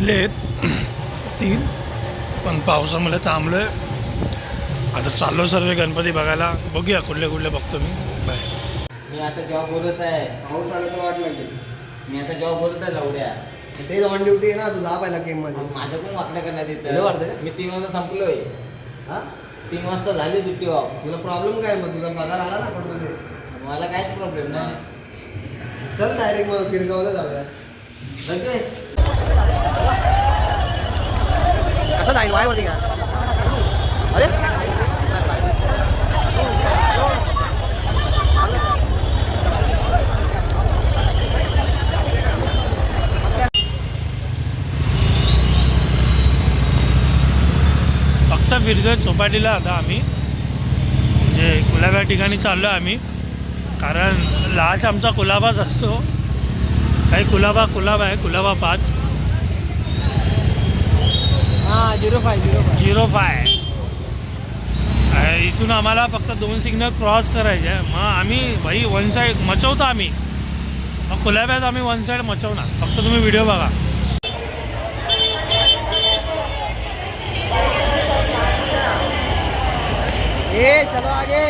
वाजले आहेत 3, पण पावसामुळे थांबलो आहे. आता चाललो सर्व गणपती बघायला. बघूया कुठले कुठले बघतो मी. बाय. मी आता जॉबवरच आहे. पाऊस आला तर वाट लागेल. मी आता जॉबवरच आहे लवड्या. तेच ऑन ड्युटी आहे ना, तू जा पहिला गेम मध्ये. माझं पण वाकडं करण्यात तुला वाटतं का? मी 3 वाजता संपलोय. हा 3 वाजता झाली ड्युटी ऑफ. तुला प्रॉब्लेम काय मग? तुला पगार आला ना मध्ये? मला काहीच प्रॉब्लेम नाही. चल डायरेक्ट मग गिरगावला जाऊया. लगेच कसं जाईल वायवरती का? अरे फक्त फिरतोय चौपाटीला. आता आम्ही म्हणजे कुलाबा ठिकाणी चाललो आहे आम्ही, कारण लास्ट आमचा कुलाबाच असतो. काही कुलाबा आहे, कुलाबा 5 हां 05. इथून आम्हाला फक्त 2 सिग्नल क्रॉस करायचे आहे. मग आम्ही भाई 1 साईड मचवतो आम्ही. मग कुलाब्यात आम्ही 1 साईड मचवणार. फक्त तुम्ही व्हिडिओ बघा. चलो आगे.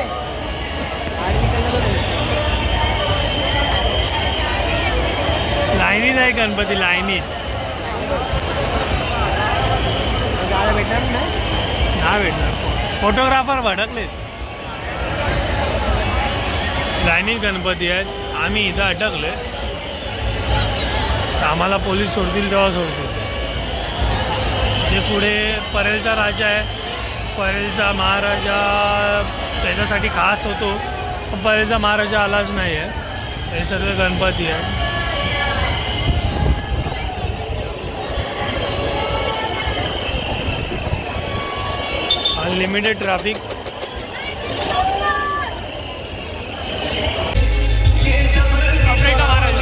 लाईनीत आहे गणपती, लाईनीत. जायला भेटणार नाही. नाही भेटणार. फोटोग्राफर भटकले. लाईनीत गणपती आहेत. आम्ही इथं अटकले. आम्हाला पोलीस सोडतील तेव्हा सोडतील. जे पुढे परेलचा राजा आहे, परेलचा महाराजा त्याच्यासाठी खास होतो, पण परेलचा महाराजा आलाच नाही आहे. हे सगळे गणपती आहे. Unlimited traffic. Africa Maharaja.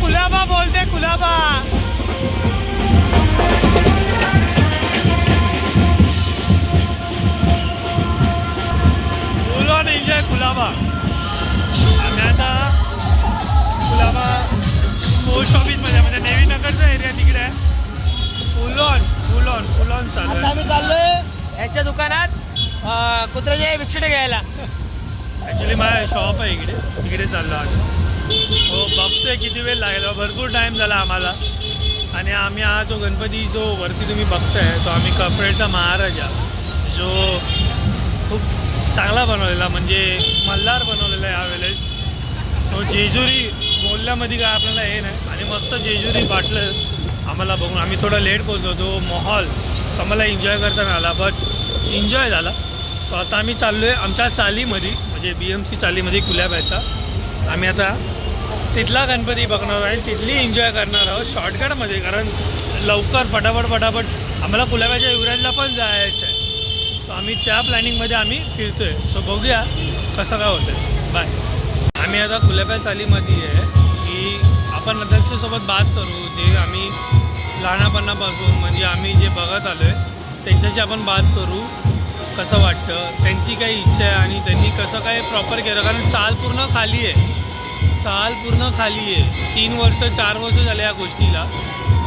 Colaba बोलते, Colaba. Full on enjoy Colaba. आम्ही आता कुलाबा पोस्ट ऑफिसमध्ये, म्हणजे नेव्ही नगरचा एरिया तिकडे आहे. फुल ऑन चालू आहे. आम्ही चाललोय याच्या दुकानात कुत्र्याचे बिस्किट घ्यायला. ॲक्च्युली माझा शॉप आहे इकडे, तिकडे चाललो आहे. हो, बघतोय किती वेळ लागेल. भरपूर टाईम झाला आम्हाला. आणि आम्ही हा जो गणपती जो वरती तुम्ही बघताय, तो आम्ही कपड्याचा महाराजा, जो खूप चांगला बनवलेला, म्हणजे मल्हार बनवलेला आहे यावेळेस. सो जेजुरी बोलल्यामध्ये काय आपल्याला हे नाही. आणि मस्त जेजुरी वाटलं आम्हाला बघून. आम्ही थोडा लेट पोहोचलो. तो माहोल आम्हाला एन्जॉय करता नाही आला, बट एन्जॉय झाला. सो आता आम्ही चाललो आहे आमच्या चालीमध्ये, म्हणजे BMC चालीमध्ये कुलाब्याचा. आम्ही आता तिथला गणपती बघणार आहे, तिथली एन्जॉय करणार आहोत शॉर्टकटमध्ये, कारण लवकर फटाफट आम्हाला कुलाब्याच्या युवराजला पण जायचं आहे. सो आम्ही त्या प्लॅनिंगमध्ये आम्ही फिरतो आहे. सो बघूया कसं काय होतं. बाय. आम्ही आता कुलाब्या चालीमध्ये आहे की आपण अध्यक्षासोबत बात करू. जे आम्ही लहानपणापासून म्हणजे आम्ही जे बघत आलो आहे त्यांच्याशी आपण बात करू. कसं वाटतं, त्यांची काही इच्छा आहे आणि त्यांनी कसं काय प्रॉपर केलं. कारण चाल पूर्ण खाली आहे. 3 वर्ष 4 वर्ष झाले या गोष्टीला.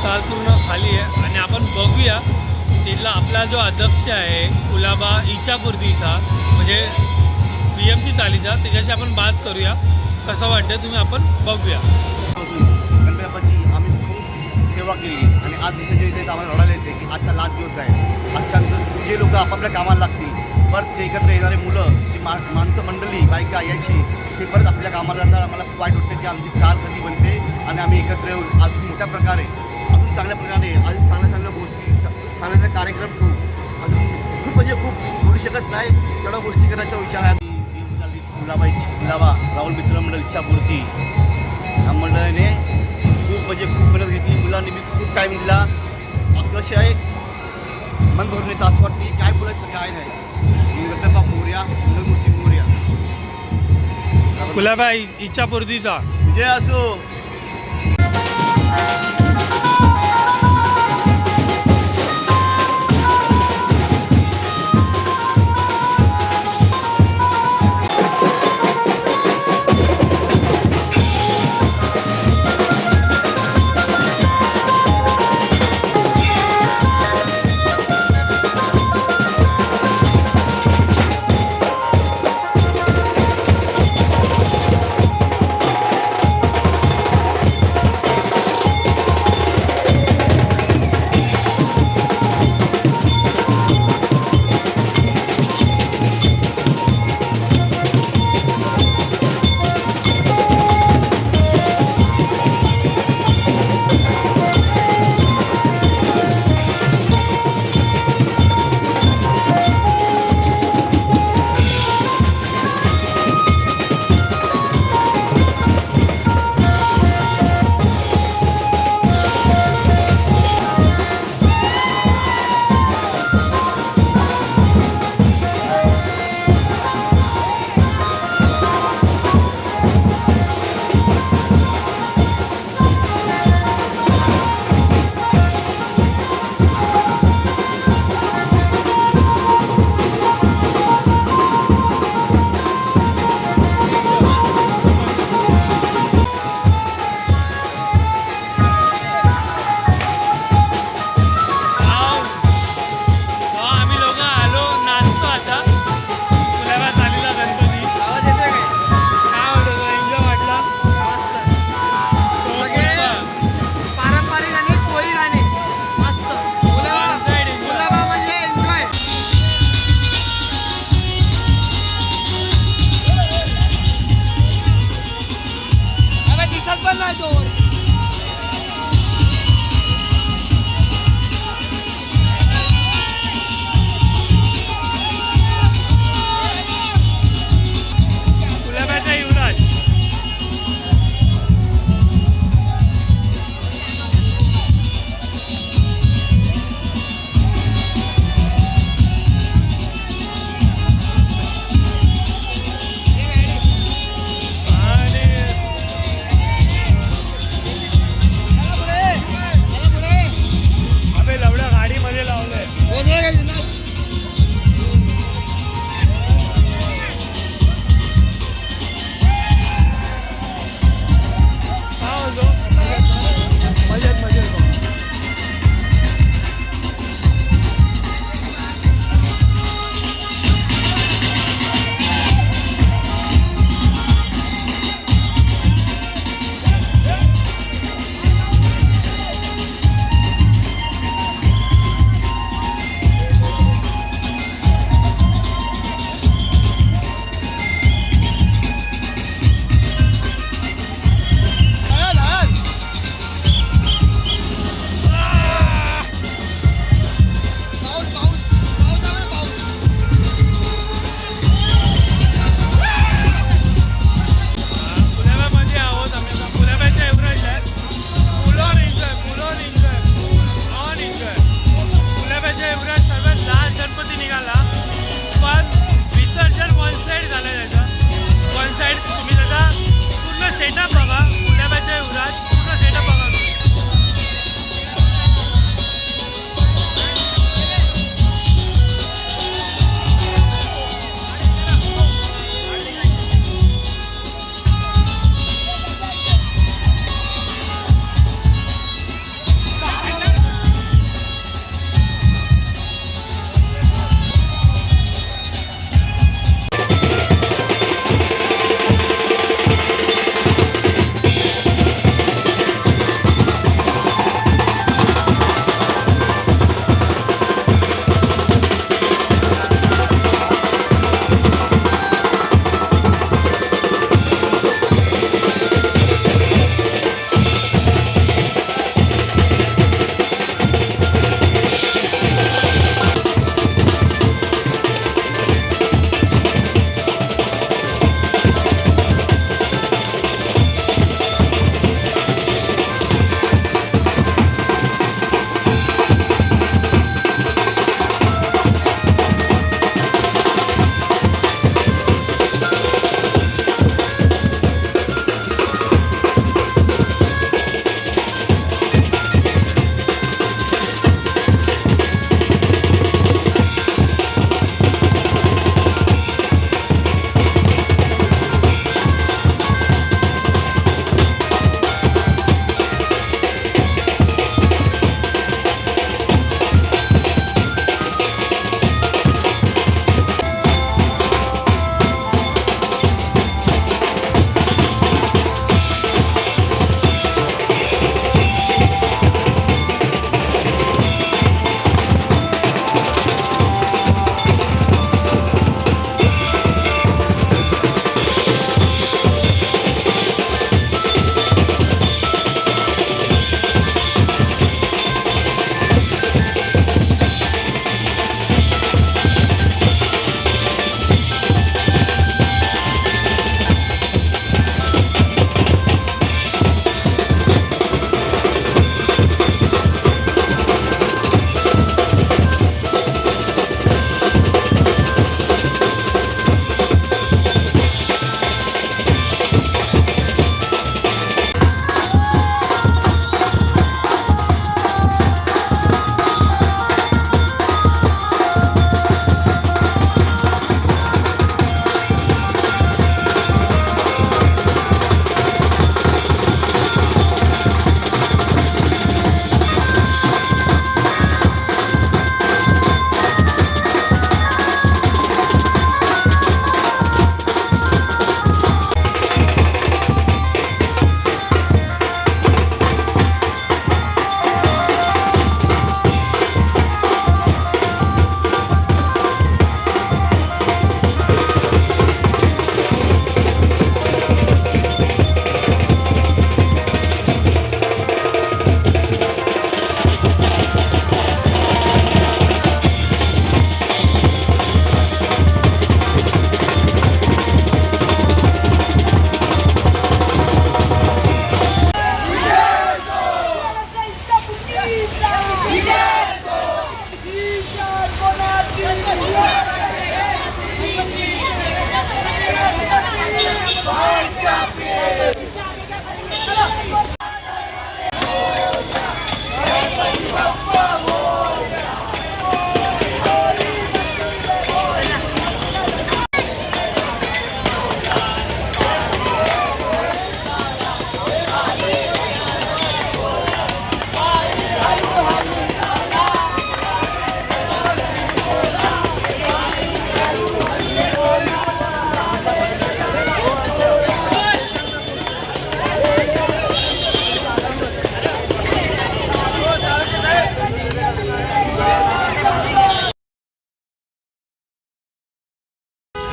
चाल पूर्ण खाली आहे. आणि आपण बघूया तिथला आपला जो अध्यक्ष आहे कुलाबा इचापुर्तीचा, म्हणजे BMC चालीचा, त्याच्याशी आपण बात करूया. कसं वाटतं तुम्ही आपण बघूया. गणपती बाप्पाची आम्ही खूप सेवा केली आणि आज दिवसाच्या इथे आम्हाला रडायला येते की आजचा लास्ट दिवस आहे. आजच्या नंतर जे लोक आपापल्या कामाला लागतील परत ते एकत्र येणारे मुलं जी माणसं मंडळी बायका यायची ते परत आपल्या कामाला जाणार. आम्हाला खूप वाईट वाटतं की आमची चाल कधी बनते आणि आम्ही एकत्र येऊन अजून मोठ्या प्रकारे अजून चांगल्या प्रकारे अजून चांगल्या गोष्टी चांगल्या कार्यक्रम ठेवू. अजून खूप म्हणजे खूप बोलू शकत नाही तेवढ्या गोष्टी करायचा विचार आहे. गुलाबा राहुल मित्र मंडळ इच्छापूर्ती या मंडळाने खूप म्हणजे खूप मेहनत घेतली. मुलांनी मी खूप टाईम दिला. अक्षरशः मन भरून येतं असं वाटते काय बोलायचं काय नाही. गणपती बाप्पा मोरया, मंगलमूर्ती मोरया. गुलाबाई इच्छापूर्तीचा विजय असो.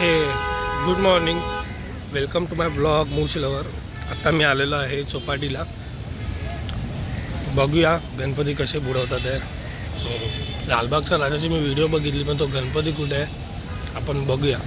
Hey good morning, welcome to my blog moochh lover. आत्ता मी आलेलो आहे चौपाटीला. बघूया गणपती कसे बुडवतात आहे. सो लालबागच्या राजाची मी व्हिडिओ बघितली, पण तो गणपती कुठे आहे आपण बघूया.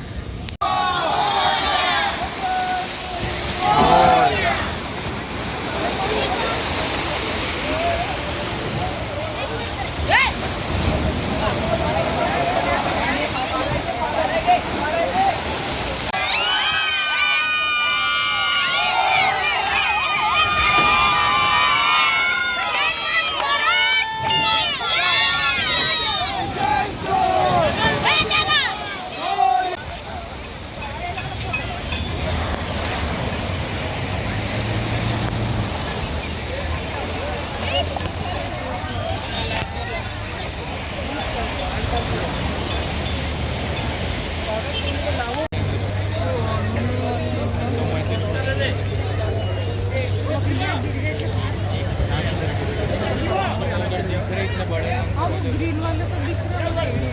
ग्रीन वाले तो दिख रहा है.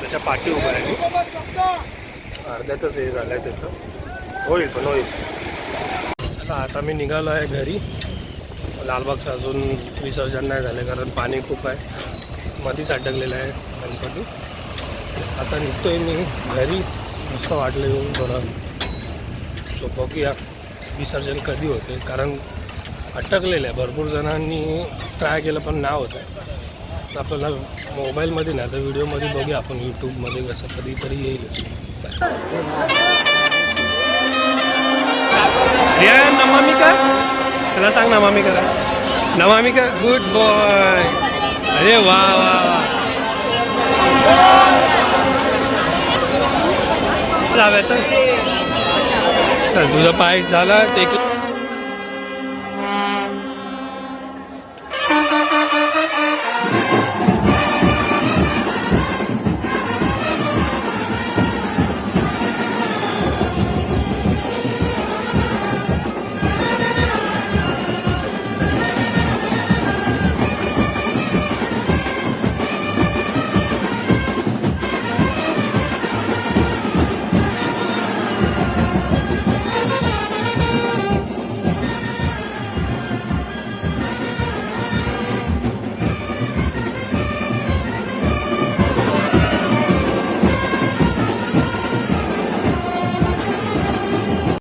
त्याच्या पाठी उभं आहे मी. अर्ध्यातच हे झालं आहे त्याचं. होईल पण होईल. चला आता मी निघालो आहे घरी. लालबागचं अजून विसर्जन नाही झालं कारण पाणी खूप आहे. मध्येच अटकलेलं आहे गणपती. आता निघतो आहे मी घरी. मस्त वाटलं येऊन थोडं. तो बघूया विसर्जन कधी होते, कारण अटकलेलं आहे. भरपूर जणांनी ट्राय केलं पण नाही होत आहे. आपल्याला मोबाईलमध्ये नाही तर व्हिडिओमध्ये बघूया आपण यूट्यूबमध्ये कसं कधीतरी येईलच. नमामी का त्याला सांग. नमामी करा. नमामी का. Good boy. अरे वा वा वा. जाव्याचं तुझा पाय झाला टेक.